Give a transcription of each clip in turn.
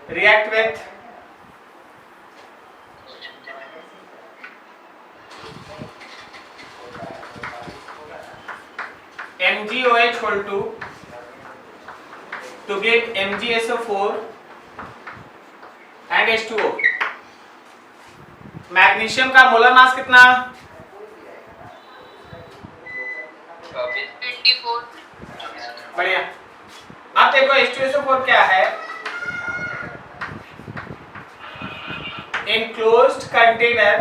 react with MgOH whole 2 to give MgSO4 and H2O। Magnesium का molar mass कितना? 24। बढ़िया। अब देखो H2SO4 क्या है? enclosed container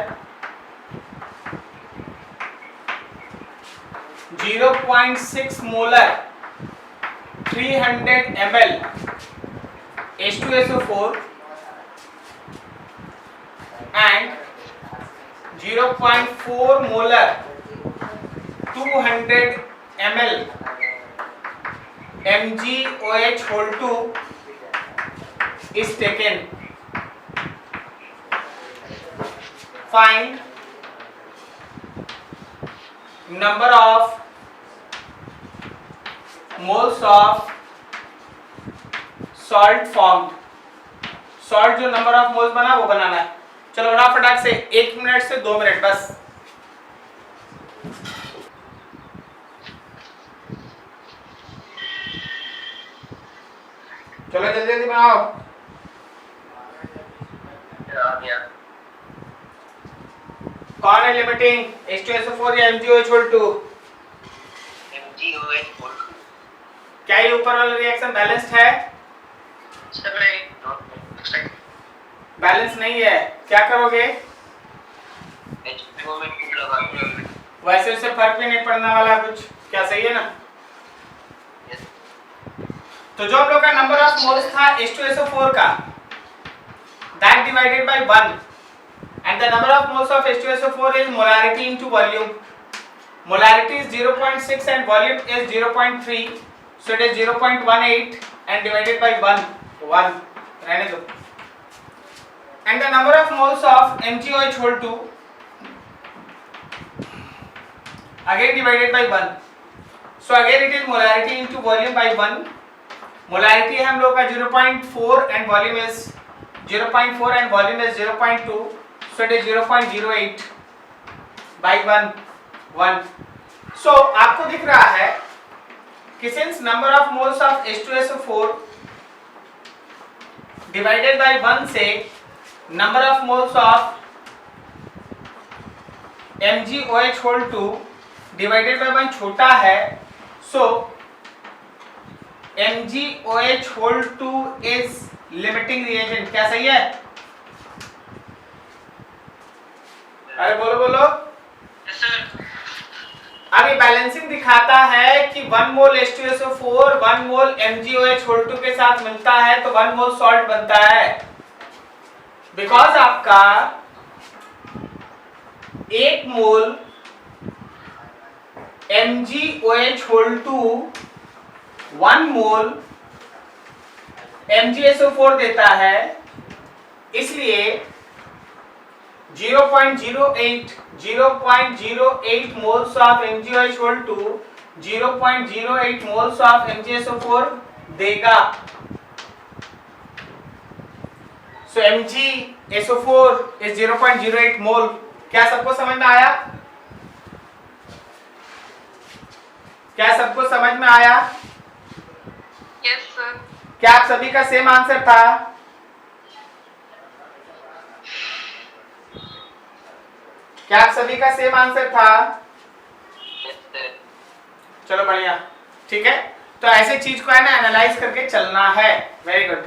0.6 molar 300 ml H2SO4 and 0.4 molar 200 ml MgOH whole 2 is taken. Find number of moles of salt formed। Salt जो number of moles बना वो बनाना है। चलो बड़ा फटाक से 1 मिनट से 2 मिनट बस। चलो जल्दी जल्दी बनाओ। कौन है लिमिटिंग H2SO4 या MgOH whole 2? MgOH whole 2। क्या ये ऊपर वाला रिएक्शन बैलेंस्ड है? बैलेंस नहीं है, क्या करोगे? H2O में टूट लगा दूंगा। वैसे उससे फर्क भी नहीं पड़ने वाला कुछ, क्या सही है ना? तो जो हम लोग का नंबर ऑफ मोल्स था H2SO4 का, that divided by 1 and the number of moles of H2SO4 is molarity into volume. Molarity is 0.6 and volume is 0.3, so it is 0.18 and divided by 1 रहने दो। And the number of moles of MgOH whole 2 again divided by 1, so again it is molarity into volume by 1। Molarity है हम लोग का 0.4 and volume is 0.4 and volume is 0.2, so it is 0.08 by 1। so आपको दिख रहा है कि since number of moles of H2SO4 divided by 1 से number of moles of MgOH whole 2 divided by 1 छोटा है, so MgOH whole 2 is limiting reagent। क्या सही है? अरे बोलो बोलो। Yes sir। अभी बैलेंसिंग दिखाता है कि 1 मोल H2SO4 1 मोल MgOH whole 2 के साथ मिलता है तो 1 मोल सॉल्ट बनता है, बिकॉज आपका 1 मोल MgOH whole 2 1 मोल MgSO4 देता है, इसलिए 0.08 moles of MgOH whole 2 0.08 moles of MgSO4 देगा। so MgSO4 is 0.08 मोल। क्या सबको समझ में आया? क्या सबको समझ में आया? Yes sir। क्या आप सभी का सेम आंसर था? क्या आप सभी का सेम आंसर था? Yes sir। चलो बढ़िया, ठीक है। तो ऐसे चीज को है ना एनालाइज करके चलना है। Very good.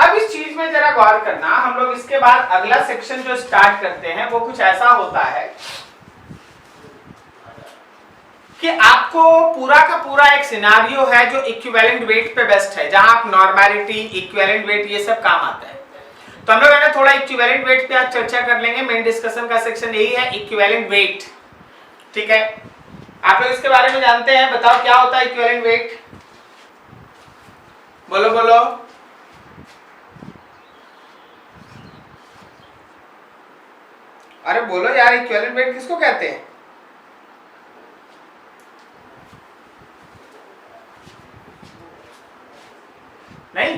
अब इस चीज में जरा गौर करना, हम लोग इसके बाद अगला सेक्शन जो स्टार्ट करते हैं वो कुछ ऐसा होता है कि आपको पूरा का पूरा एक सिनारियो है जो इक्विवेलेंट वेट पे बेस्ड है, जहां आप नॉर्मेलिटी, इक्विवेलेंट वेट ये सब काम आता है। तो हम लोग है ना थोड़ा इक्विवेलेंट वेट पे आज चर्चा कर लेंगे। मेन डिस्कशन का सेक्शन यही है, इक्विवेलेंट वेट। ठीक है, आप लोग इसके बारे में जानते हैं? बताओ क्या होता है इक्विवेलेंट वेट? बोलो बोलो। अरे बोलो यार, इक्विवेलेंट वेट किसको कहते हैं? नहीं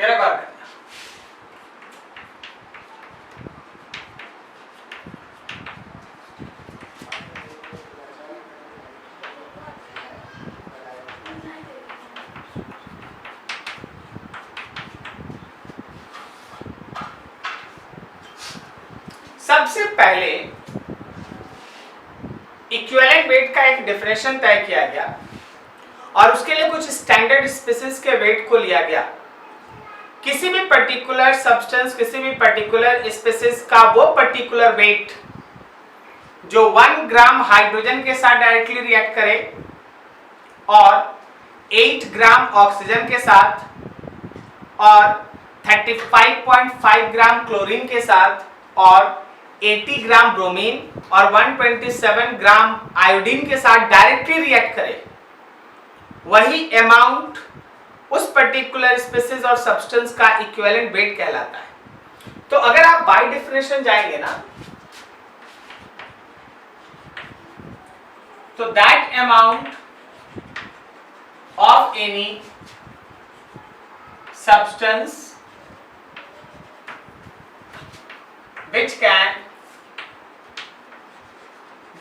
तेरा गौर करना। सबसे पहले इक्विवेलेंट वेट का एक डेफिनेशन तय किया गया और उसके लिए कुछ स्टैंडर्ड स्पीसीज के वेट को लिया गया। किसी भी पर्टिकुलर सब्सटेंस, किसी भी पर्टिकुलर स्पीसीज का वो पर्टिकुलर वेट जो 1 ग्राम हाइड्रोजन के साथ डायरेक्टली रिएक्ट करे और 8 ग्राम ऑक्सीजन के साथ और 35.5 ग्राम क्लोरीन के साथ और 80 ग्राम ब्रोमीन और 127 ग्राम आयोडीन के साथ डायरेक्टली रिएक्ट करे, वही अमाउंट उस पर्टिकुलर स्पीसीज और सब्सटेंस का इक्विवेलेंट वेट कहलाता है। तो अगर आप बाय डेफिनेशन जाएंगे ना, तो that amount of any substance which can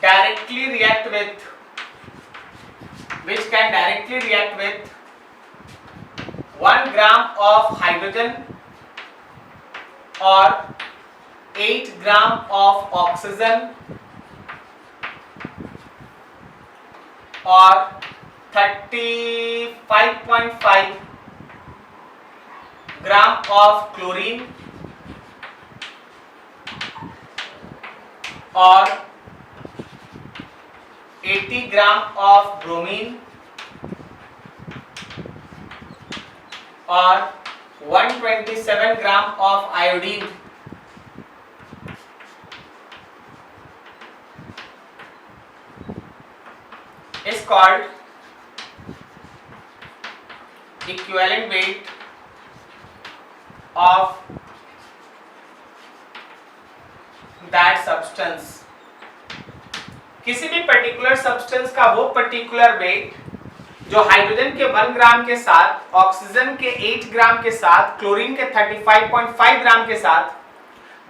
directly react with 1 gram of hydrogen or 8 gram of oxygen or 35.5 gram of chlorine और 80 ग्राम ऑफ ब्रोमीन और 127 gram of iodine is called equivalent weight of that substance। किसी भी particular substance का वो particular wait जो hydrogen के 1 ग्राम के साथ, ऑक्सीजन के 8 ग्राम के साथ, क्लोरीन के 35.5 ग्राम के साथ,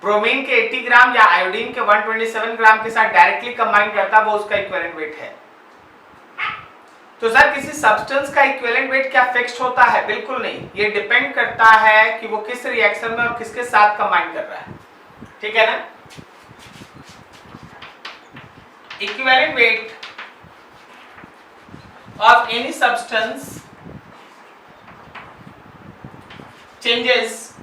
ब्रोमीन के 80 ग्राम या आयोडीन के 127 ग्राम के साथ डायरेक्टली कंबाइन करता है, वो उसका इक्विवेलेंट वेट है। तो सर किसी सब्सटेंस का इक्विवेलेंट वेट क्या फिक्स्ड होता है? बिल्कुल नहीं, ये डिपेंड करता है कि वो किस रिएक्शन में और किसके साथ कंबाइन कर रहा है, ठीक है ना। Equivalent weight of any substance changes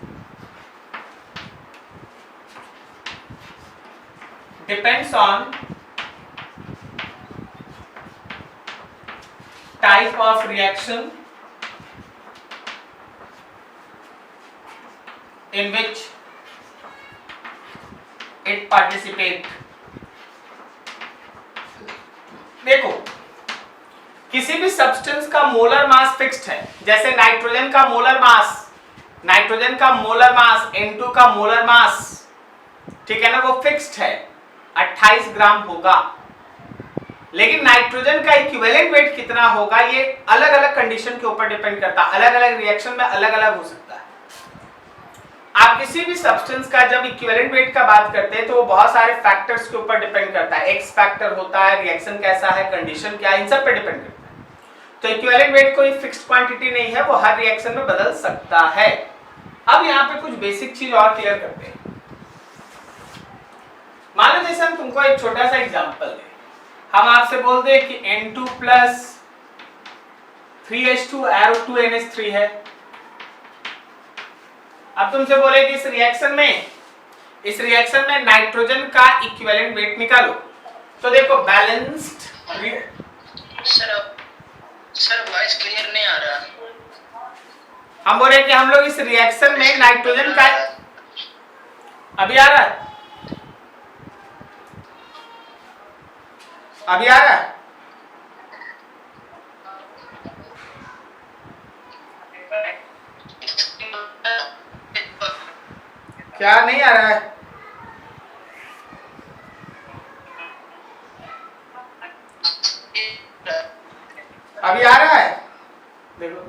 depends on type of reaction in which it participate। देखो, किसी भी सब्सटेंस का मोलर मास फिक्स्ड है, जैसे नाइट्रोजन का मोलर मास N2 का मोलर मास, ठीक है ना, वो फिक्स्ड है, 28 ग्राम होगा। लेकिन नाइट्रोजन का इक्विवेलेंट वेट कितना होगा ये अलग अलग कंडीशन के ऊपर डिपेंड करता है, अलग अलग रिएक्शन में अलग अलग हो सकता है। आप किसी भी सब्सटेंस का जब इक्विवेलेंट वेट का बात करते हैं तो वो बहुत सारे फैक्टर्स के ऊपर डिपेंड करता है, एक्स फैक्टर होता है, रिएक्शन कैसा है, कंडीशन क्या है, इन सब पे डिपेंड करता है। तो इक्विवेलेंट वेट कोई फिक्स्ड क्वांटिटी नहीं है, वो हर रिएक्शन में बदल सकता है। अब यहाँ पे कुछ बेसिक चीज और क्लियर करते हैं। मान लो जैसे हम तुमको एक छोटा सा एग्जांपल दें, हम आपसे बोल दें कि N2 plus 3H2 arrow 2NH3 है। अब तुमसे बोले कि इस रिएक्शन में नाइट्रोजन का इक्विवेलेंट वेट निकालो। तो देखो बैलेंस्ड सर वॉइस क्लियर नहीं आ रहा। हम बोल रहे कि हम लोग इस रिएक्शन में नाइट्रोजन का, अभी आ रहा है, अभी आ रहा है, क्या नहीं आ रहा है? अभी आ रहा है, देखो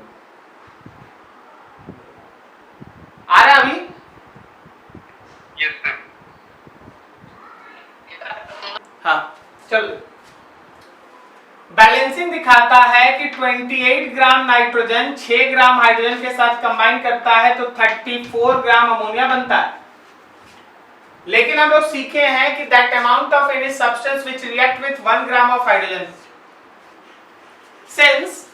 दिखाता है कि 28 ग्राम नाइट्रोजन 6 ग्राम हाइड्रोजन के साथ कंबाइन करता है तो 34 ग्राम अमोनिया बनता है। लेकिन हम लोग सीखे हैं कि that amount of any substance which react with 1 gram of hydrogen, since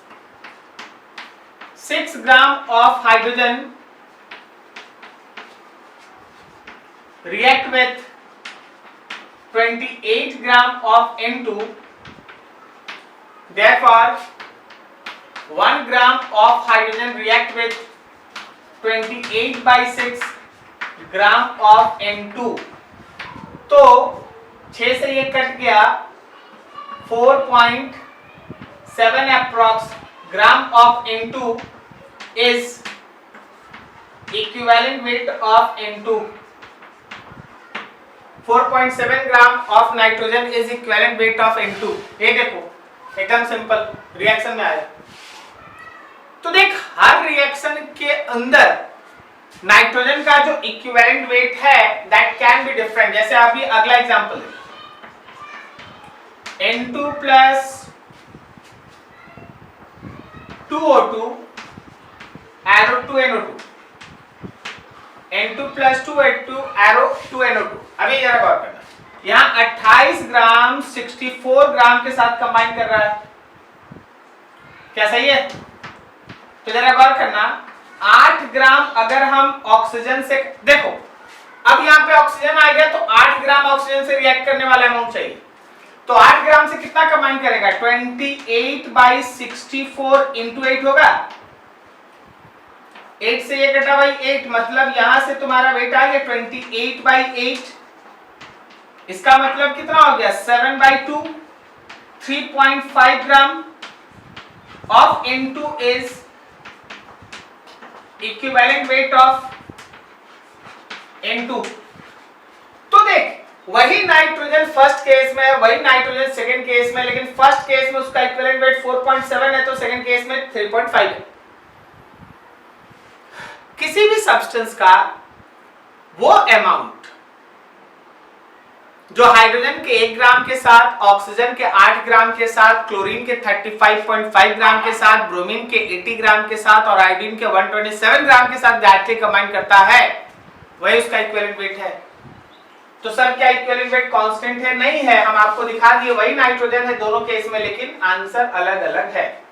6 gram of hydrogen react with 28 gram of N2, therefore 1 gram of hydrogen react with 28/6 gram of N2। तो 6 से ये कट गया, 4.7 approx gram of N2 is equivalent weight of N2। 4.7 gram of nitrogen is equivalent weight of N2। ये देखो एकदम simple reaction में आया। तो देख हर रिएक्शन के अंदर नाइट्रोजन का जो इक्विवेलेंट वेट है दैट कैन बी डिफरेंट। जैसे अभी अगला example N2 plus 2O2 arrow 2NO2, N2 plus 2H2 arrow 2NO2। अभी जरा गौर करना, यहाँ 28 ग्राम 64 ग्राम के साथ कंबाइन कर रहा है, क्या सही है? तो जरा गौर करना, 8 ग्राम अगर हम ऑक्सीजन से, देखो अब यहाँ पे ऑक्सीजन आ गया तो 8 ग्राम ऑक्सीजन से रिएक्ट करने वाला अमाउंट चाहिए। तो 8 ग्राम से कितना कंबाइन करेगा? 28/64 इंटू 8 होगा। 8 से ये कटा भाई 8, मतलब यहां से तुम्हारा वेट आ गया 28/8। इसका मतलब कितना हो गया? 7/2, 3.5 gram of N2 is equivalent weight of N2। तो देख वही नाइट्रोजन फर्स्ट केस में, वही नाइट्रोजन सेकंड केस में, लेकिन फर्स्ट केस में उसका इक्विवेलेंट वेट 4.7 है तो सेकंड केस में 3.5 है। किसी भी सब्सटेंस का वो अमाउंट जो हाइड्रोजन के 1 ग्राम के साथ, ऑक्सीजन के 8 ग्राम के साथ, क्लोरीन के 35.5 ग्राम के साथ, ब्रोमीन के 80 ग्राम के साथ और आयोडीन के 127 ग्राम के साथ डायरेक्टली कंबाइन करता है, वही उसका इक्विवेलेंट वेट है। तो सर क्या इक्विवेलेंट वेट कांस्टेंट है? नहीं है, हम आपको दिखा दिए वही नाइट्रोजन है दोनों केस में, लेकिन आंसर अलग अलग है।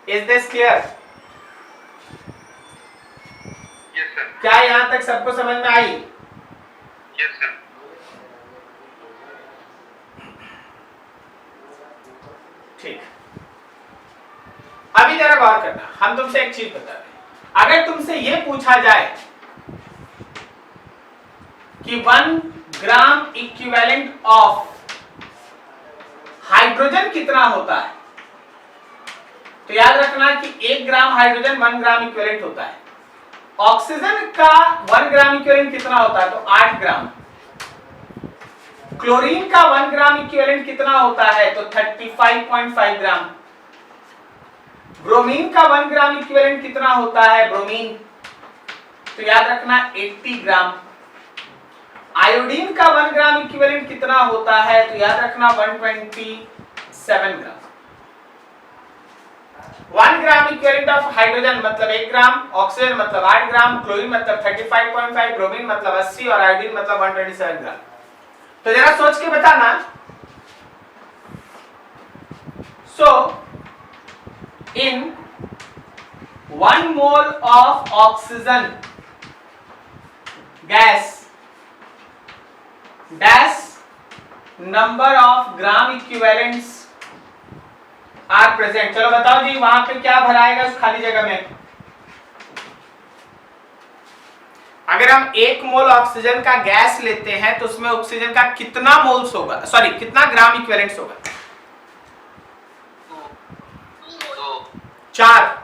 Is this clear? क्या यहां तक सबको समझ में आई? Yes sir. ठीक, अभी जरा गौर करना, हम तुमसे एक चीज बता रहे। अगर तुमसे यह पूछा जाए कि 1 ग्राम इक्विवेलेंट ऑफ हाइड्रोजन कितना होता है, तो याद रखना कि 1 ग्राम हाइड्रोजन 1 ग्राम इक्विवेलेंट होता है। ऑक्सीजन का 1 ग्राम इक्विवेलेंट कितना होता है? तो 8 ग्राम। क्लोरीन का 1 ग्राम इक्विवेलेंट कितना होता है? तो 35.5 ग्राम। ब्रोमीन का 1 ग्राम इक्विवेलेंट कितना होता है? ब्रोमीन, तो याद रखना 80 ग्राम। आयोडीन का 1 ग्राम इक्विवेलेंट कितना होता है? तो याद रखना 127 ग्राम। 1 ग्राम इक्विवेलेंट ऑफ हाइड्रोजन मतलब 1 ग्राम, ऑक्सीजन मतलब 8 ग्राम, क्लोरीन मतलब 35.5, ब्रोमीन मतलब 80 और आयोडीन मतलब 127 ग्राम। तो जरा सोच के बताना। So in 1 mole of oxygen gas dash number of gram equivalents are present. चलो बताओ जी, वहां पे क्या भराएगा उस खाली जगह में? अगर हम 1 मोल ऑक्सीजन का गैस लेते हैं तो उसमें ऑक्सीजन का कितना मोल्स होगा, सॉरी कितना ग्राम इक्विवेलेंट्स होगा? 4।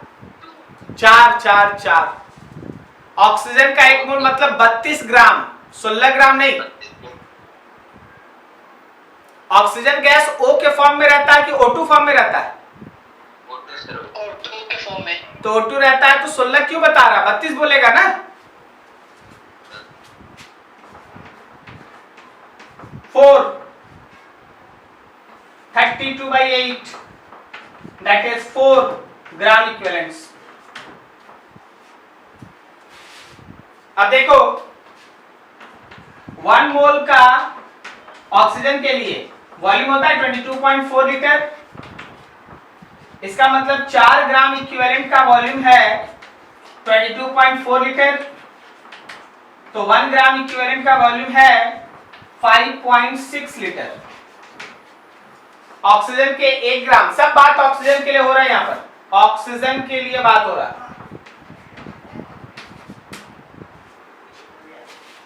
ऑक्सीजन का 1 मोल मतलब 32 ग्राम, 16 ग्राम नहीं। ऑक्सीजन गैस O के फॉर्म में रहता है कि O2 फॉर्म में रहता है? O2 के फॉर्म में। तो O2 रहता है तो 16 क्यों बता रहा? 32 बोलेगा ना। 4 32/8 that is 4 ग्राम इक्विवेलेंट्स। अब देखो 1 मोल का ऑक्सीजन के लिए वॉल्यूम होता है 22.4 लीटर। इसका मतलब 4 ग्राम इक्विवेलेंट का वॉल्यूम है 22.4 लीटर, तो 1 ग्राम इक्विवेलेंट का वॉल्यूम है 5.6 लीटर। ऑक्सीजन के 1 ग्राम, सब बात ऑक्सीजन के लिए हो रहा है, यहां पर ऑक्सीजन के लिए बात हो रहा है,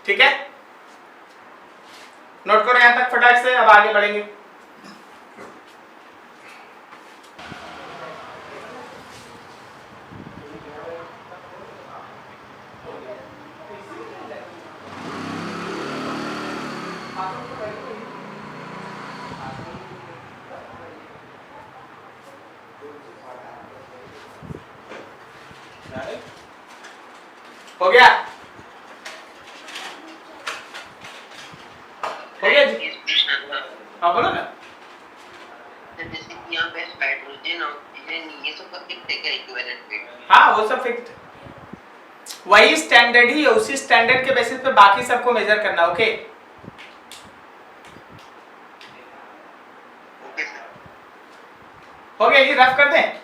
ठीक है। नोट करो यहां तक फटाक से, अब आगे बढ़ेंगे। हो गया, हो गया जी। हाँ बोलो ना। जैसे कि यहाँ पे हाइड्रोजन ऑक्सीजन ये सब का कितने का इक्विवेलेंट वेट? हाँ वो सब फिक्स्ड, वही स्टैंडर्ड ही है, उसी स्टैंडर्ड के बेसिस पे बाकी सबको मेजर करना। Okay okay sir. हो गया जी, रफ कर दें।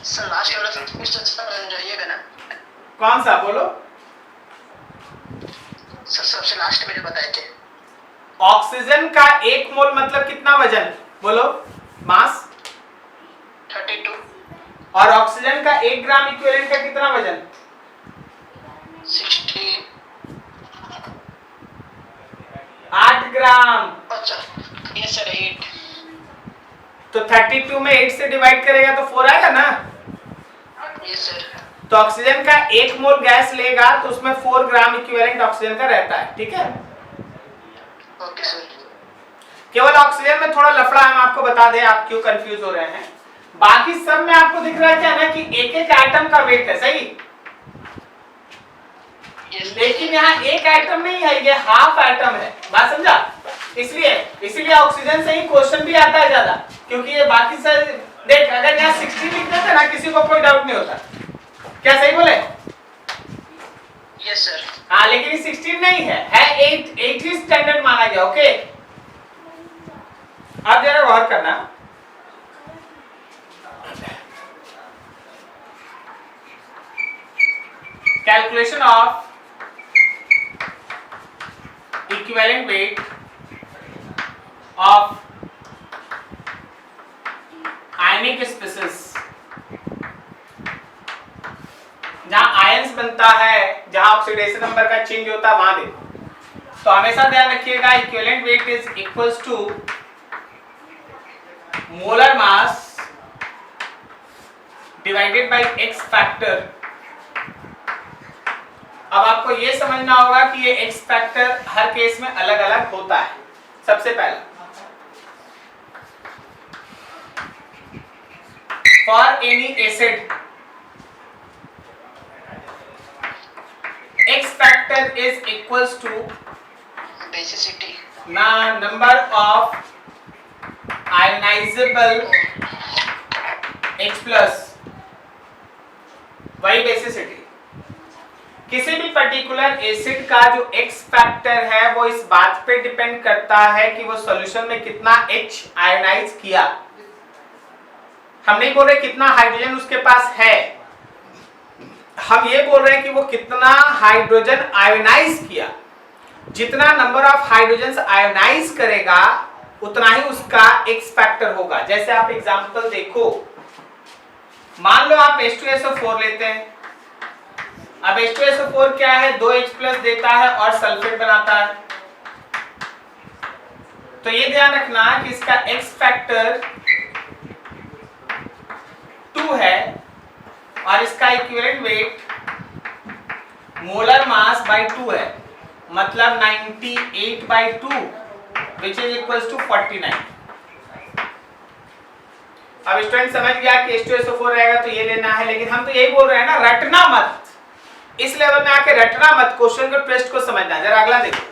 सर लास्ट वाला क्वेश्चन जाइएगा ना? कौन सा बोलो? सर सबसे लास्ट में जो बताए थे, ऑक्सीजन का 1 मोल मतलब कितना वजन बोलो, मास। 32। और ऑक्सीजन का 1 ग्राम इक्विवेलेंट का कितना वजन? 60। 8 ग्राम। अच्छा यस सर 8। तो 32 में 8 से डिवाइड करेगा तो 4 आएगा ना। Yes sir. तो ऑक्सीजन का 1 मोल गैस लेगा तो उसमें 4 ग्राम इक्विवेलेंट ऑक्सीजन का रहता है, ठीक है। Okay sir. केवल ऑक्सीजन में थोड़ा लफड़ा है, हम आपको बता दें, आप क्यों कंफ्यूज हो रहे हैं। बाकी सब में आपको दिख रहा है क्या ना कि एक एक आइटम का वेट है, सही। लेकिन यहाँ एक आइटम नहीं है, ये हाफ आइटम है, बात समझा। इसलिए ऑक्सीजन से ही क्वेश्चन भी आता है ज्यादा, क्योंकि ये बाकी सब देख, अगर यहाँ 60 लिख देते ना किसी को कोई डाउट नहीं होता। क्या सही बोले? Yes sir. हाँ लेकिन 16 नहीं है 8 ही स्टैंडर्ड माना गया। ओके अब जरा गौर करना, calculation of equivalent weight of ionic species. जहां आयंस बनता है, जहां ऑक्सीडेशन नंबर का चेंज होता है, वहां देखो। तो हमेशा ध्यान रखिएगा equivalent weight is equals to molar mass divided by X factor. अब आपको यह समझना होगा कि ये एक्स फैक्टर हर केस में अलग अलग होता है। सबसे पहला, for any acid X factor is equals to basicity. number of ionizable H plus, वही बेसिसिटी। किसी भी पर्टिकुलर एसिड का जो X फैक्टर है वो इस बात पे डिपेंड करता है कि वो सॉल्यूशन में कितना H आयोनाइज किया। हम नहीं बोल रहे कितना हाइड्रोजन उसके पास है, हम ये बोल रहे हैं कि वो कितना हाइड्रोजन आयोनाइज किया। जितना नंबर ऑफ हाइड्रोजन आयोनाइज करेगा उतना ही उसका एक्स फैक्टर होगा। जैसे आप एग्जांपल देखो, मान लो आप H2SO4 लेते हैं। अब H2SO4 क्या है, 2H+ देता है और सल्फेट बनाता है। तो ये ध्यान रखना कि इसका एक्स फैक्टर 2 है और इसका equivalent weight molar mass by 2 है, मतलब 98/2 विच इज इक्वल्स टू 49। अब स्टूडेंट समझ गया कि H2SO4 रहेगा तो ये लेना है, लेकिन हम तो यही बोल रहे हैं ना, रटना मत। इस लेवल में आके रटना मत, क्वेश्चन को ट्विस्ट को समझना। जरा अगला देखो,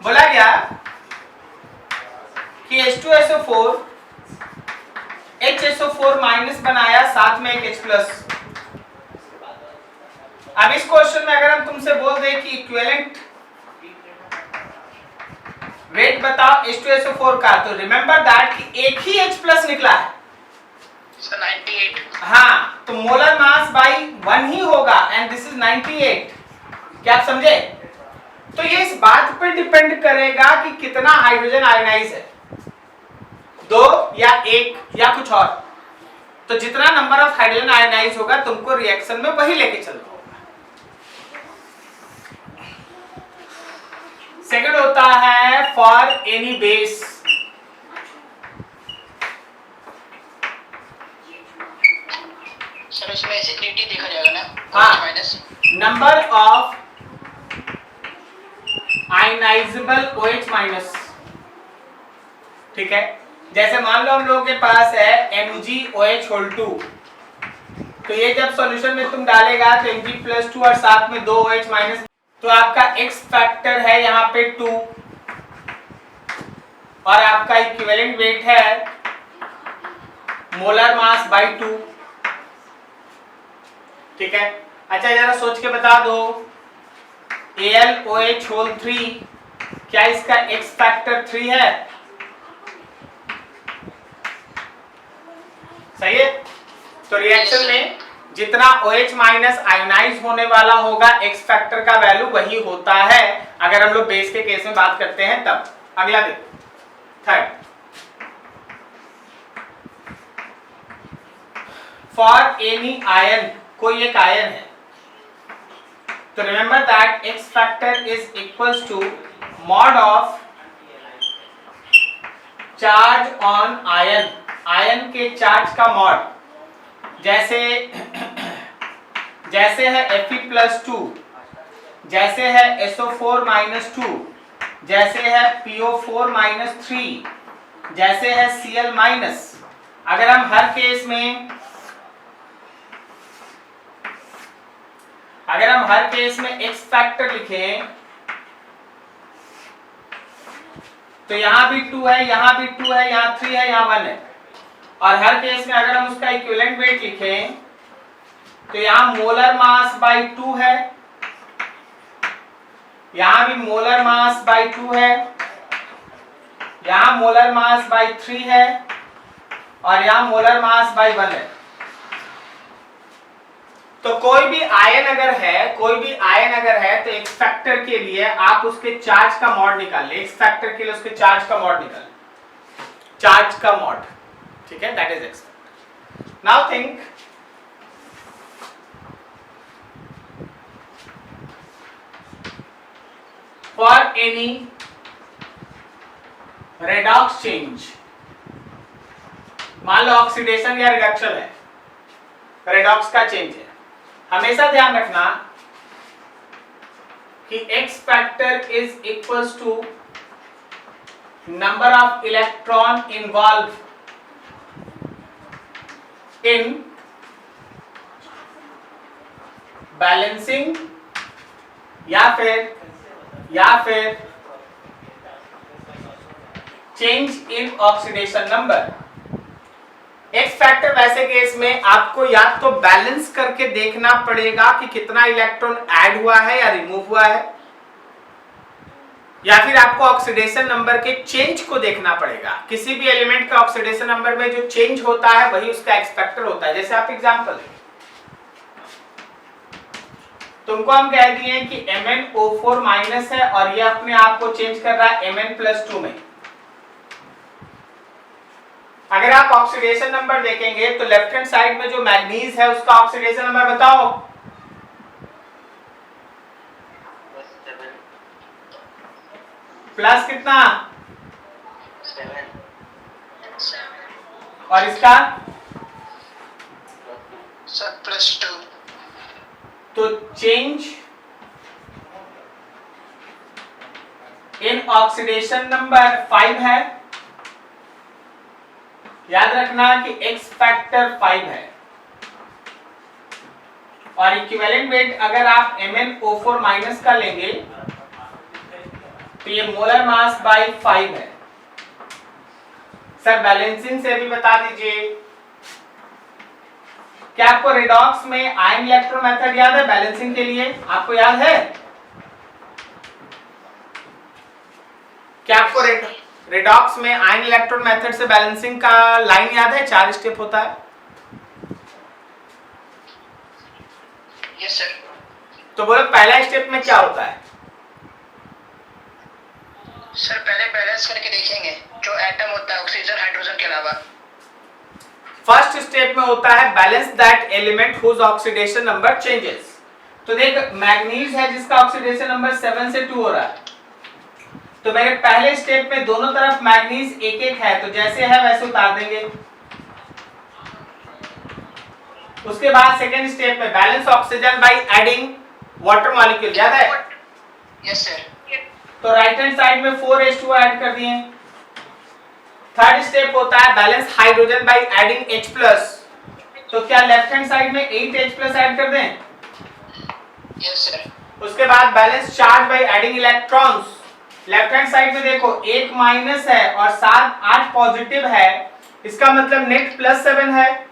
बोला गया कि H2SO4 HSO4 माइनस बनाया, साथ में एक H प्लस। अब इस क्वेश्चन में अगर हम तुमसे बोल दें कि इक्विवेलेंट वेट बताओ H2SO4 का, तो रिमेंबर दैट कि एक ही H प्लस निकला है। सर 98। हाँ, तो मोलर मास बाई 1 ही होगा एंड दिस इज 98। क्या आप समझे? तो ये इस बात पर डिपेंड करेगा कि कितना हाइड्रोजन आयोनाइज है, 2 या 1 या कुछ और। तो जितना नंबर ऑफ हाइड्रोजन आयोनाइज होगा तुमको रिएक्शन में वही लेके चलना होगा। सेकंड होता है फॉर एनी बेस। सर उसमें एसिडिटी देखा जाएगा ना? हाँ। Minus number of ionizable OH minus. ठीक है, जैसे मान लो हम लोगों के पास है MgOH2, तो ये जब सॉल्यूशन में तुम डालेगा तो Mg+2 और साथ में 2 OH माइनस, तो आपका X फैक्टर है यहाँ पे 2 और आपका इक्विवेलेंट वेट है मोलर मास बाई 2। ठीक है, अच्छा जरा सोच के बता दो, AlOH3 क्या इसका X फैक्टर 3 है? सही है। तो रिएक्शन में जितना OH माइनस आयोनाइज होने वाला होगा X फैक्टर का वैल्यू वही होता है, अगर हम लोग बेस के केस में बात करते हैं तब। अगला देखो, थर्ड, फॉर एनी आयन, कोई एक आयन है, तो remember that X factor is equals to mod of charge on ion, ion के चार्ज का मॉड। जैसे जैसे है Fe+2, जैसे है SO4-2, जैसे है PO4-3, जैसे है Cl-। अगर हम हर केस में X फैक्टर लिखें तो यहां भी 2 है, यहां भी 2 है, यहां 3 है, यहां 1 है। और हर केस में अगर हम उसका इक्विवेलेंट वेट लिखें तो यहां मोलर मास बाई 2 है, यहां भी मोलर मास बाई 2 है, यहां मोलर मास बाई 3 है और यहां मोलर मास बाई 1 है। तो कोई भी आयन अगर है तो X फैक्टर के लिए आप उसके चार्ज का मॉड निकाल ले, X फैक्टर के लिए उसके चार्ज का मॉड निकाल, चार्ज का मॉड। ठीक है, that is X factor. Now think, for any redox change, मान लो ऑक्सीडेशन या रिडक्शन है, रेडॉक्स का चेंज है, हमेशा ध्यान रखना कि X factor is equals to number of electron involve in balancing या फिर change in oxidation number. X factor वैसे केस में आपको या तो बैलेंस करके देखना पड़ेगा कि कितना इलेक्ट्रॉन ऐड हुआ है या रिमूव हुआ है, या फिर आपको ऑक्सीडेशन नंबर के चेंज को देखना पड़ेगा। किसी भी एलिमेंट का ऑक्सीडेशन नंबर में जो चेंज होता है वही उसका X फैक्टर होता है। जैसे आप एग्जांपल लें, तुमको हम कह दिए कि MnO4 माइनस है और ये अपने आप को चेंज कर रहा है Mn+2 में। अगर आप ऑक्सीडेशन नंबर देखेंगे तो लेफ्ट हैंड साइड में जो मैग्नीज है उसका ऑक्सीडेशन नंबर बताओ। प्लस कितना? 7। और इसका सर +2। तो चेंज इन ऑक्सीडेशन नंबर 5 है। याद रखना कि X फैक्टर 5 है और इक्विवेलेंट वेट अगर आप MnO4 माइनस का लेंगे तो ये मोलर मास बाई 5 है। सर बैलेंसिंग से भी बता दीजिए क्या आपको रेडॉक्स में आयन इलेक्ट्रॉन मेथड याद है बैलेंसिंग के लिए? आपको याद है? क्या आपको रेडॉक्स में आयन इलेक्ट्रॉन मेथड से बैलेंसिंग का लाइन याद है? 4 स्टेप होता है। Yes sir. तो बोलो पहला स्टेप में क्या होता है? सर पहले बैलेंस करके देखेंगे जो एटम होता है ऑक्सीजन हाइड्रोजन के अलावा। फर्स्ट स्टेप में होता है balance that element whose oxidation number changes. तो देख मैग्नीज है जिसका ऑक्सीडेशन नंबर 7 से 2 हो रहा है, तो मेरे पहले स्टेप में दोनों तरफ मैग्नीज एक एक है, तो जैसे है वैसे उतार देंगे। उसके बाद सेकेंड स्टेप में balance oxygen by adding water molecule, याद है? Yes sir. तो राइट हैंड साइड में 4H2 ऐड कर दिए। थर्ड स्टेप होता है balance hydrogen by adding H+, तो क्या लेफ्ट हैंड साइड में 8H+ ऐड कर दें? Yes sir. उसके बाद balance charge by adding electrons. Left hand side में देखो 1 माइनस है और 8 पॉजिटिव है, इसका मतलब नेट +7 है,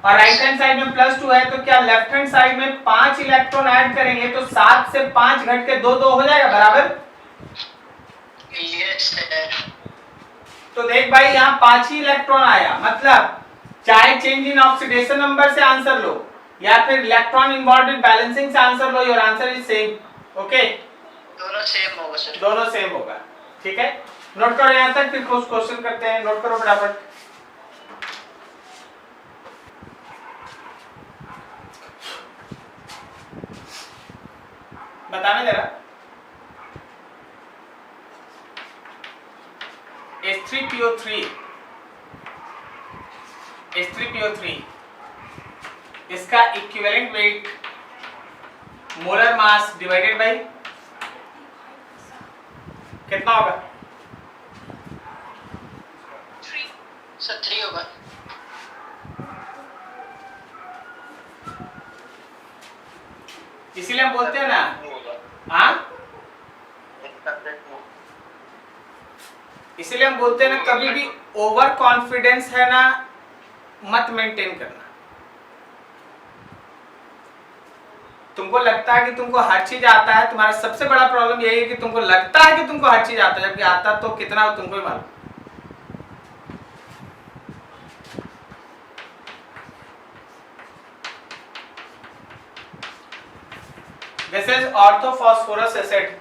और राइट हैंड साइड में +2 है, तो क्या लेफ्ट हैंड साइड में 5 इलेक्ट्रॉन ऐड करेंगे तो 7 से 5 घट के 2 2 हो जाएगा बराबर। Yes sir. तो देख भाई यहाँ 5 ही इलेक्ट्रॉन आया, मतलब चाहे चेंज इन ऑक्सीडेशन नंबर से आंसर लो या फिर इलेक्ट्रॉन इन्वॉल्वड इन बैलेंसिंग से answer low, your answer is same. Okay, दोनों सेम होगा सर। दोनों सेम होगा। ठीक है, नोट करो यहाँ तक, फिर कुछ क्वेश्चन करते हैं। नोट करो फटाफट। बताने जरा। H3PO3 इसका equivalent weight molar mass divided bye कितना होगा? सर 3 होगा। इसीलिए हम बोलते हैं ना, हाँ इसीलिए हम बोलते हैं ना, कभी भी ओवर कॉन्फिडेंस है ना मत मेंटेन करना। तुमको लगता है कि तुमको हर चीज आता है, तुम्हारा सबसे बड़ा प्रॉब्लम यही है कि तुमको लगता है कि तुमको हर चीज आता है, जबकि आता तो कितना तुमको ही मालूम। This is orthophosphorous acid.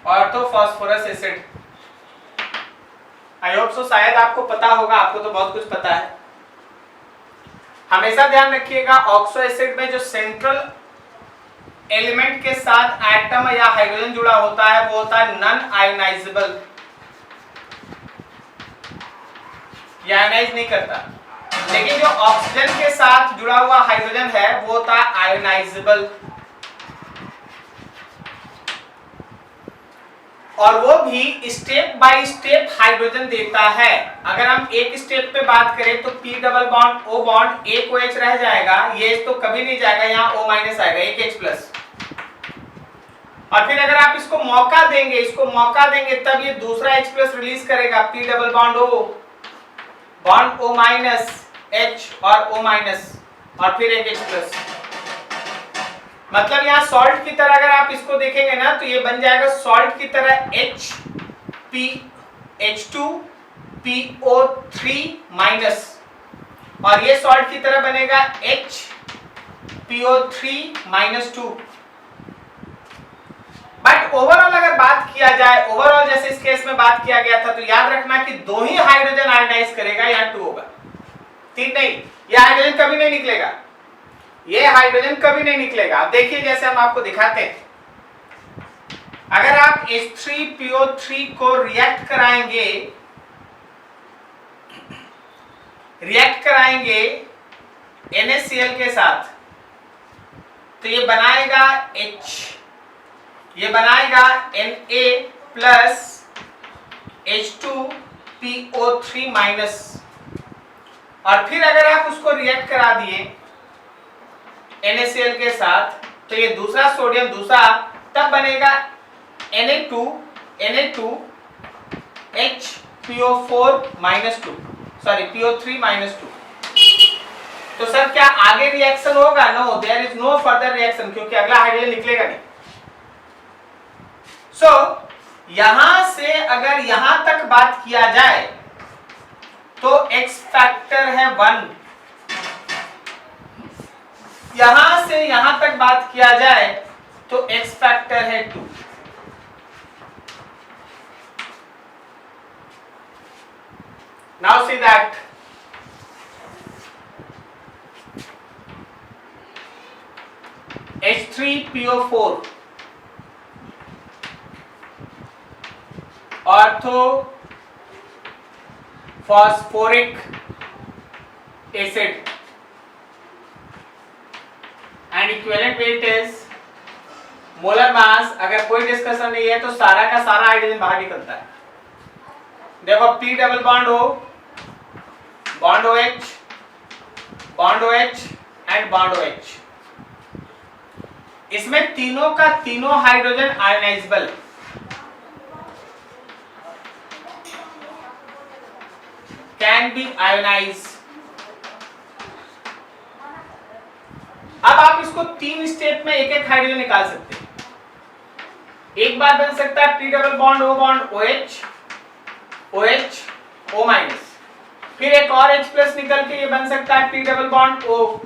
Orthophosphorous acid, I hope so शायद आपको पता होगा, आपको तो बहुत कुछ पता है। हमेशा ध्यान रखिएगा ऑक्सो एसिड में जो सेंट्रल एलिमेंट के साथ एटम या हाइड्रोजन जुड़ा होता है वो होता है नॉन आयोनाइजेबल, ये आयोनाइज नहीं करता। लेकिन जो ऑक्सीजन के साथ जुड़ा हुआ हाइड्रोजन है वो होता है आयोनाइजेबल, और वो भी स्टेप बाय स्टेप हाइड्रोजन देता है। अगर हम एक स्टेप पे बात करें तो P double bond O bond एक OH रह जाएगा, ये तो कभी नहीं जाएगा, यहाँ O माइनस आएगा, एक H+। और फिर अगर आप इसको मौका देंगे तब ये दूसरा H+ रिलीज करेगा, P double bond O bond O minus H और O माइनस, और फिर एक H+। मतलब यहाँ सॉल्ट की तरह अगर आप इसको देखेंगे ना तो ये बन जाएगा सॉल्ट की तरह H2PO3 माइनस, और ये सॉल्ट की तरह बनेगा HPO3 -2। बट ओवरऑल अगर बात किया जाए, ओवरऑल जैसे इस केस में बात किया गया था, तो याद रखना कि 2 ही हाइड्रोजन आयोनाइज करेगा, यहाँ 2 होगा, 3 नहीं। ये हाइड्रोजन कभी नहीं निकलेगा, ये हाइड्रोजन कभी नहीं निकलेगा। अब देखिए जैसे हम आपको दिखाते हैं, अगर आप H3PO3 को रिएक्ट कराएंगे NaCl के साथ, तो ये बनाएगा Na प्लस H2PO3 माइनस, और फिर अगर आप उसको रिएक्ट करा दिए NaCl के साथ, तो ये दूसरा सोडियम तब बनेगा Na2 HPO4 -2 सॉरी PO3 -2। तो सर क्या आगे रिएक्शन होगा? No, there is no further reaction, क्योंकि अगला हाइड्रोजन निकलेगा नहीं। सो यहां से अगर यहां तक बात किया जाए तो एक्स फैक्टर है 1, यहां से यहां तक बात किया जाए तो एक्स फैक्टर है 2। Now see that H3PO4 ortho phosphoric acid and equivalent weight is molar mass. अगर कोई डिस्कशन नहीं है तो सारा का सारा हाइड्रोजन बाहर निकलता है। देखो P double bond O, bond OH, bond OH and bond OH, इसमें तीनों का तीनों हाइड्रोजन आयोनाइजेबल है। Can be ionize. अब आप इसको 3 स्टेप में एक एक हाइड्रोजन निकाल सकते हैं। एक बार बन सकता है P double bond O bond OH, OH O minus, फिर एक और H प्लस निकल के ये बन सकता है P double bond O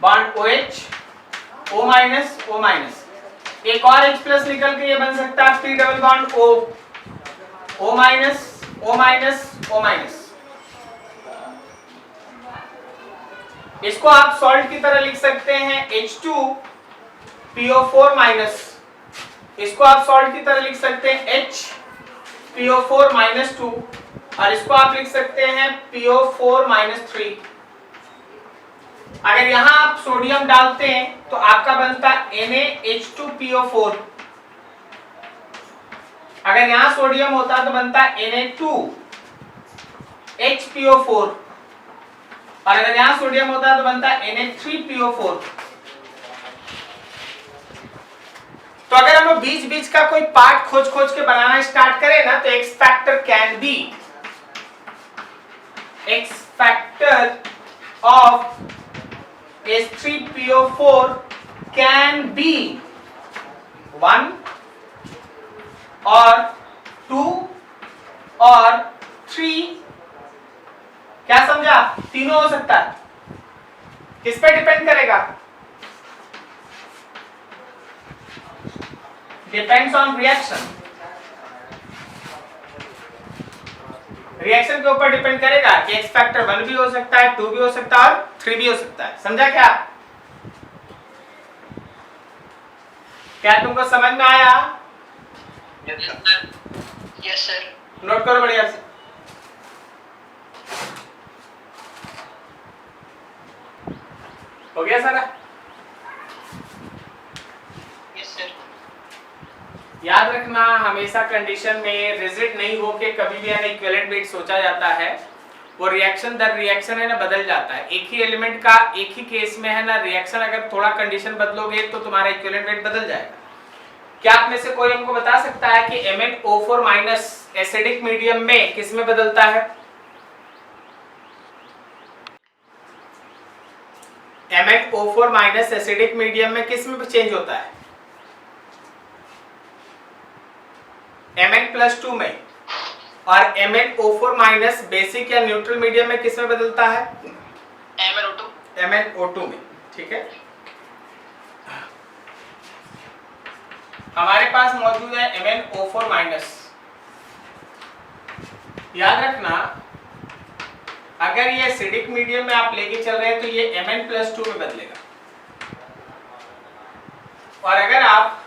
bond OH O minus O minus, एक और H प्लस निकल के ये बन सकता है P double bond O O minus O minus O minus. इसको आप सॉल्ट की तरह लिख सकते हैं H2PO4 माइनस, इसको आप सॉल्ट की तरह लिख सकते हैं HPO4 -2, और इसको आप लिख सकते हैं PO4 -3। अगर यहां आप सोडियम डालते हैं तो आपका बनता है NaH2PO4। अगर यहां सोडियम होता तो बनता है Na2HPO4, और अगर यहां सोडियम होता तो बनता है Na3PO4। तो अगर हम बीच बीच का कोई पार्ट खोज खोज के बनाना स्टार्ट करें ना तो x factor can be, x factor of H3PO4 can be 1 और 2 और 3। क्या समझा? तीनों हो सकता है। किस पे डिपेंड करेगा? Depends on reaction. रिएक्शन के ऊपर डिपेंड करेगा कि एक्स फैक्टर 1 भी हो सकता है, 2 भी हो सकता है और 3 भी हो सकता है। समझा क्या? क्या तुमको समझ में आया? Yes sir. नोट करो बढ़िया से। हो गया सारा? Yes sir. याद रखना हमेशा कंडीशन में रिजिड नहीं होके कभी भी इक्विवेलेंट वेट सोचा जाता है, वो रिएक्शन दर रिएक्शन है ना बदल जाता है। एक ही एलिमेंट का एक ही केस में है ना रिएक्शन, अगर थोड़ा कंडीशन बदलोगे तो तुम्हारा इक्विवेलेंट वेट बदल जाएगा। क्या आप में से कोई हमको बता सकता है कि MnO4 माइनस एसिडिक मीडियम में किस में बदलता है? MnO4 माइनस एसिडिक मीडियम में किस में चेंज होता है? Mn+2 में। और MnO4 माइनस बेसिक या न्यूट्रल मीडियम में किस में बदलता है? MnO2 में। ठीक है, हमारे पास मौजूद है MnO4 माइनस। याद रखना अगर ये एसिडिक मीडियम में आप लेके चल रहे हैं तो ये Mn+2 में बदलेगा, और अगर आप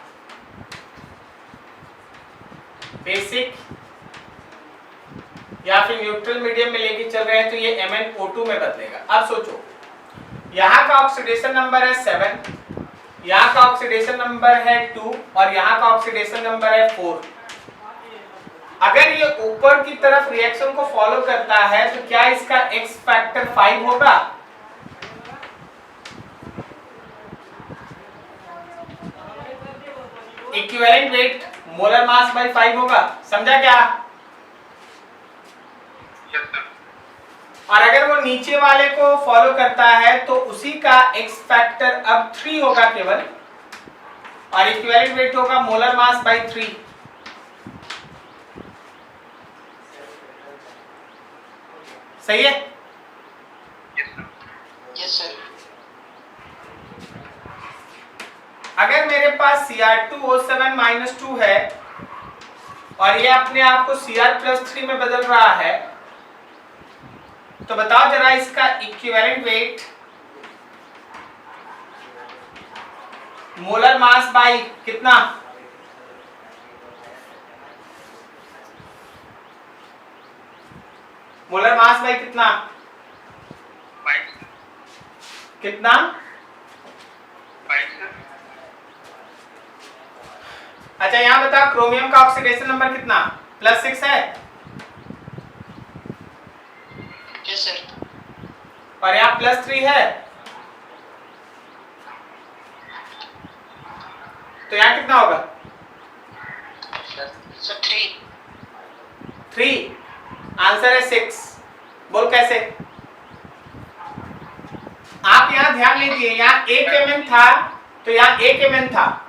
बेसिक या फिर न्यूट्रल मीडियम में लेके चल रहे हैं तो ये MnO2 में बदलेगा। अब सोचो, यहाँ का ऑक्सीडेशन नंबर है 7, यहाँ का ऑक्सीडेशन नंबर है 2 और यहाँ का ऑक्सीडेशन नंबर है 4। अगर ये ऊपर की तरफ रिएक्शन को फॉलो करता है तो क्या इसका एक्स फैक्टर 5 होगा? Equivalent weight molar mass by 5 होगा, समझा क्या? Yes sir. और अगर वो नीचे वाले को फॉलो करता है तो उसी का एक्स फैक्टर अब 3 होगा केवल, और इक्विवेलेंट वेट होगा मोलर मास बाई 3। सही है? Yes sir. अगर मेरे पास Cr2O7 - 2 है और ये अपने आप को Cr+3 में बदल रहा है, तो बताओ जरा इसका equivalent weight molar mass by कितना? मोलर मास बाई कितना? 5 कितना? 5 सर। अच्छा यहां बता, क्रोमियम का ऑक्सीडेशन नंबर कितना? +6 है, यस सर। और यहाँ +3 है, तो यहाँ कितना होगा? सर 3। 3। आंसर है 6। बोल कैसे? आप यहाँ ध्यान नहीं दिए, यहाँ 1 Mn था तो यहाँ 1 Mn था,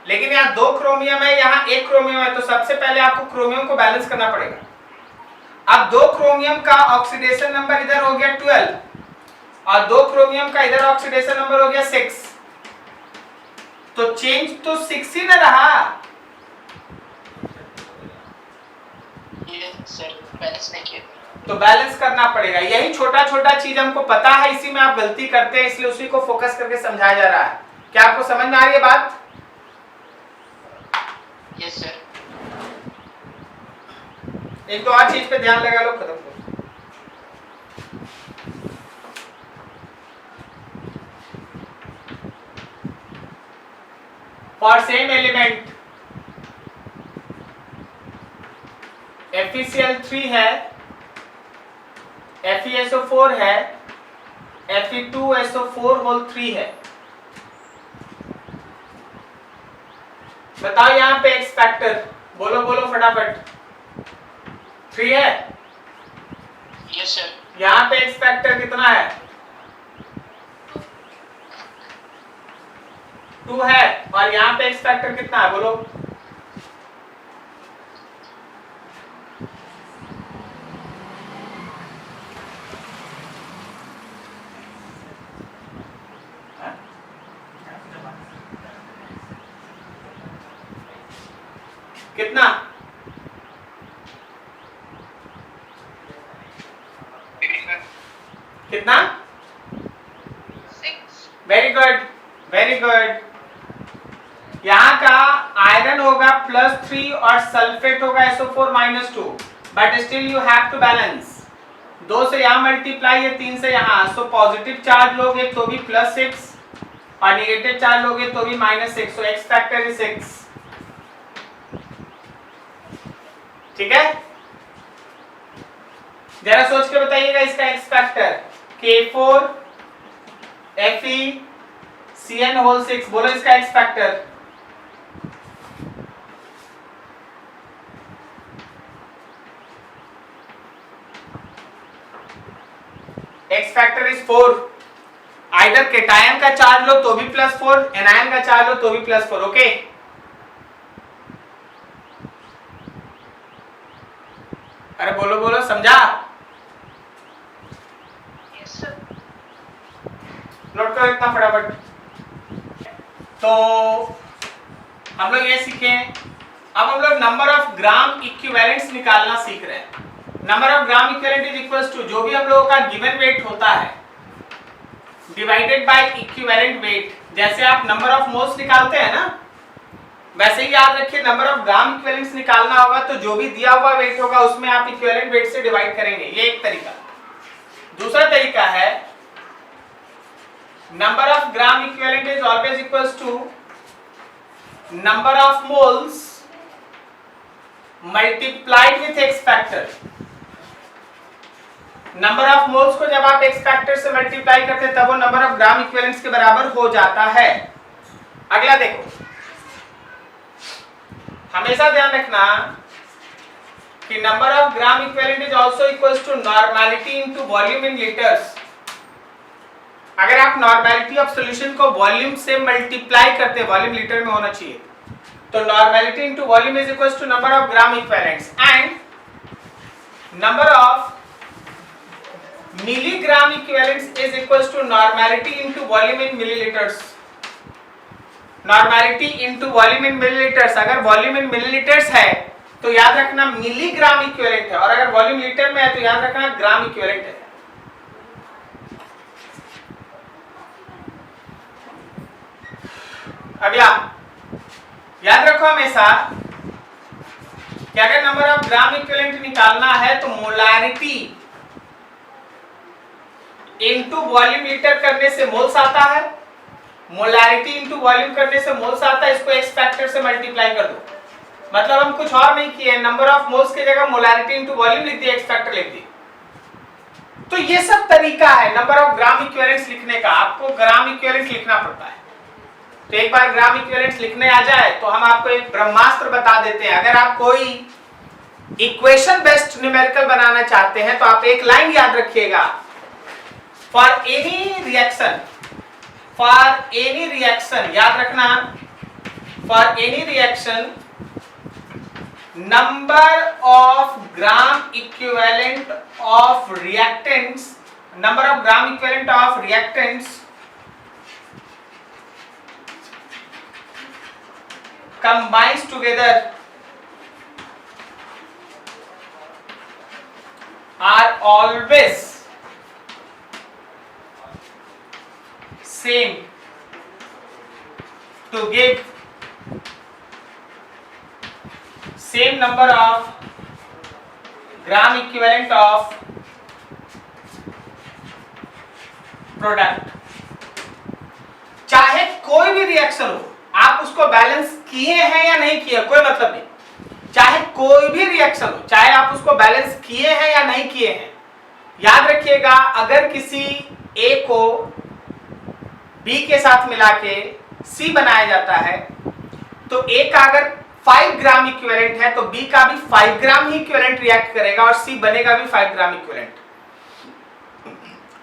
लेकिन यहाँ 2 क्रोमियम है, यहाँ 1 क्रोमियम है, तो सबसे पहले आपको क्रोमियम को बैलेंस करना पड़ेगा। अब 2 क्रोमियम का ऑक्सीडेशन नंबर इधर हो गया 12 और 2 क्रोमियम का इधर ऑक्सीडेशन नंबर हो गया 6, तो चेंज तो 6 ही ना रहा। यस सर, बैलेंस नहीं किया। तो बैलेंस करना पड़ेगा। यही छोटा छोटा चीज हमको पता है, इसी में आप गलती करते हैं, इसलिए उसी को फोकस करके समझाया जा रहा है। क्या आपको समझ में आ रही है बात? Yes sir. एक तो और चीज पे ध्यान लगा लो, खत्म करो। फॉर सेम एलिमेंट FeCl3 है, FeSO4 है, Fe2SO4 है। बताओ यहां पे एक्स फैक्टर, बोलो बोलो फटाफट। 3 है, यस सर। यहां पे एक्स फैक्टर कितना है? 2 है, और यहां पे एक्स फैक्टर कितना है बोलो? कितना? कितना? 6। Very good, very good. यहाँ का आयरन होगा +3 और सल्फेट होगा SO4 - 2, but still you have to balance. 2 से यहाँ मल्टीप्लाई है, 3 से यहाँ, सो पॉजिटिव चार्ज लोगे तो भी +6 और निगेटिव चार्ज लोगे तो भी -6, सो एक्स फैक्टर इज 6। ठीक है, जरा सोच के बताइएगा इसका एक्स फैक्टर। K4 FeCN6, बोलो इसका x factor. X factor is 4। Either cation का चार्ज लो तो भी +4, एनायन का चार्ज लो तो भी +4। ओके, अरे बोलो बोलो, समझा? Yes sir. नोट करो इतना फटाफट। तो हम लोग ये सीखे, अब हम लोग नंबर ऑफ ग्राम इक्विवेलेंट्स निकालना सीख रहे हैं। Number of gram equivalent is equals to जो भी हम लोगों का गिवन वेट होता है डिवाइडेड बाय इक्विवेलेंट वेट। जैसे आप नंबर ऑफ मोल्स निकालते हैं ना, वैसे ही याद रखिए नंबर ऑफ ग्राम इक्विवेलेंट्स निकालना होगा तो जो भी दिया हुआ वेट होगा उसमें आप इक्विवेलेंट वेट से डिवाइड करेंगे। ये एक तरीका। दूसरा तरीका है number of gram equivalent is always equals to number of moles multiplied with X factor. Number of moles को जब आप एक्स फैक्टर से मल्टीप्लाई करते हैं तब वो नंबर ऑफ ग्राम इक्विवेलेंट्स के बराबर हो जाता है। अगला देखो, हमेशा ध्यान रखना कि number of gram equivalent is also equals to normality into volume in litres. अगर आप नॉर्मेलिटी ऑफ सॉल्यूशन को वॉल्यूम से मल्टीप्लाई करते हैं, वॉल्यूम लीटर में होना चाहिए, तो normality into volume is equals to number of gram equivalents and number of milligram equivalents is equals to normality into volume in millilitres. Normality into volume in millilitres, अगर volume in millilitres है तो याद रखना milligram equivalent है, और अगर volume litre में है तो याद रखना ग्राम इक्विवेलेंट है। अगला याद रखो हमेशा कि अगर नंबर ऑफ ग्राम इक्विवेलेंट निकालना है तो मोलारिटी इनटू वॉल्यूम लीटर करने से मोल्स आता है, मोलारिटी इनटू वॉल्यूम करने से मोल्स आता है, इसको एक्स फैक्टर से मल्टीप्लाई कर दो। मतलब हम कुछ और नहीं किए, नंबर ऑफ मोल्स की जगह मोलारिटी इनटू वॉल्यूम लिख दिया, एक्स फैक्टर लिख दिया। तो ये सब तरीका है नंबर ऑफ ग्राम इक्विवेलेंट्स लिखने का। आपको ग्राम इक्विवेलेंट्स लिखना पड़ता है, तो एक बार ग्राम इक्विवेलेंट्स लिखने आ जाए तो हम आपको एक ब्रह्मास्त्र बता देते हैं। अगर आप कोई इक्वेशन बेस्ड न्यूमेरिकल बनाना चाहते हैं तो आप एक लाइन याद रखिएगा, फॉर एनी रिएक्शन याद रखना, for any reaction number of gram equivalent of reactants, number of gram equivalent of reactants combines together are always same to give same number of gram equivalent of product. चाहे कोई भी reaction हो, आप उसको balance किए हैं या नहीं किए कोई मतलब नहीं, चाहे कोई भी रिएक्शन हो, चाहे आप उसको बैलेंस किए हैं या नहीं किए हैं, याद रखिएगा अगर किसी ए को बी के साथ मिला के सी बनाया जाता है तो ए का अगर 5 ग्राम इक्विवेलेंट है तो बी का भी 5 ग्राम ही इक्विवेलेंट रिएक्ट करेगा और सी बनेगा भी 5 ग्राम इक्विवेलेंट।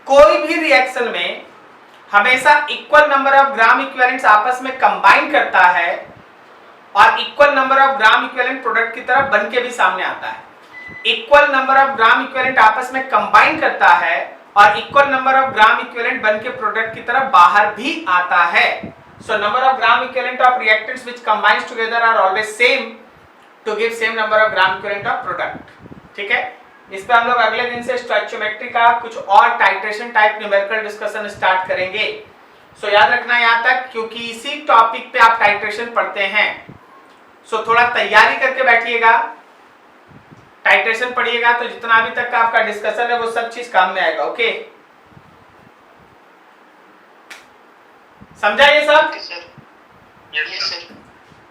कोई भी रिएक्शन में हमेशा equal number of gram equivalents आपस में कंबाइन करता है और equal number of gram equivalent product की तरफ बन के भी सामने आता है। Equal number of gram equivalent आपस में कंबाइन करता है और equal number of gram equivalent बन के प्रोडक्ट की तरफ बाहर भी आता है। So number of gram equivalent of reactants which combines together are always same to give same number of gram equivalent of product। ठीक है, इस पे हम लोग अगले दिन से स्टोइचियोमेट्री का कुछ और titration type numerical discussion start करेंगे। सो याद रखना यहाँ तक, क्योंकि इसी टॉपिक पे आप टाइट्रेशन पढ़ते हैं। सो थोड़ा तैयारी करके बैठिएगा, टाइट्रेशन पढ़िएगा तो जितना अभी तक का आपका डिस्कशन है वो सब चीज काम में आएगा। ओके, समझा ये सब? Yes sir.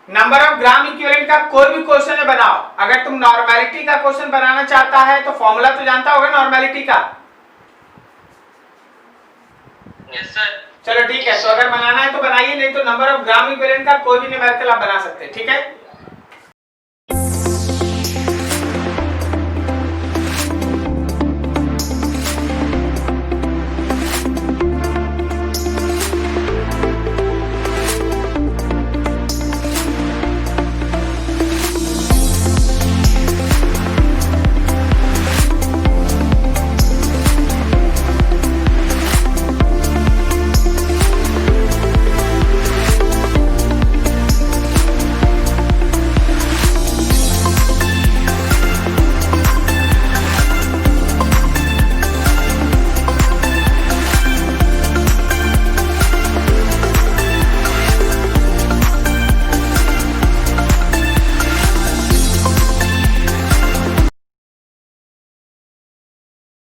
Number of gram equivalent का कोई भी क्वेश्चन है बनाओ। अगर तुम नॉर्मेलिटी का क्वेश्चन बनाना चाहता है तो फॉर्मूला तो जानता होगा नॉर्मेलिटी का। Yes sir. चलो ठीक है, तो अगर बनाना है तो बनाइए, नहीं तो नंबर ऑफ ग्राम इक्विवेलेंट का कोई भी न्यूमेरिकल आप बना सकते हैं। ठीक है।